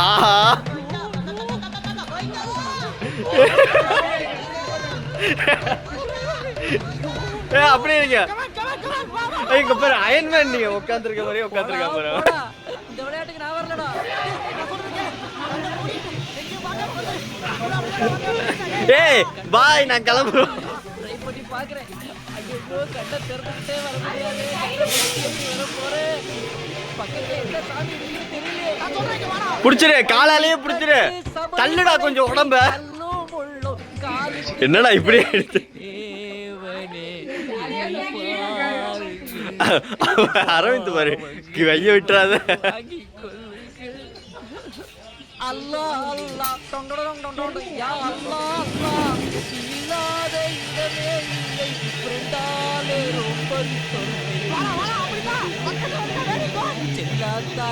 ஆஹா அப்படி இருக்க இங்க பாரு அயன்மேன் நீங்க உட்காந்துருக்க மாதிரி உட்காந்துருக்க பாரு. இந்த விளையாட்டுக்கு நான் வரலடா. ஏய் பாய் நான் கிளம்புறோம். ட்ரை பண்ணி பாக்குறேன். ஐயோ கண்ணை திறந்துக்கிட்டே வர முடியாது. வர போறேன். பக்கத்துல என்ன சாமி இருக்குன்னு தெரியல. புடிச்சிரு காலாலேயே புடிச்சிரு. தள்ளுடா கொஞ்சம் உடம்ப. என்னடா இப்படி எடுத்து அரவிந்த் பாரு கைய விட்டுறாத. அல்லாஹ் அல்லாஹ் டொண்டொடொங் டொண்டொங் யா அல்லாஹ் அல்லாஹ் இல்லாத இடமே இல்லை ஃப்ரெண்டாலே ரொம்ப தொல்லை. வா வா அப்படிதான் பக்கத்துல வந்து வெரி குட் செல்லாதா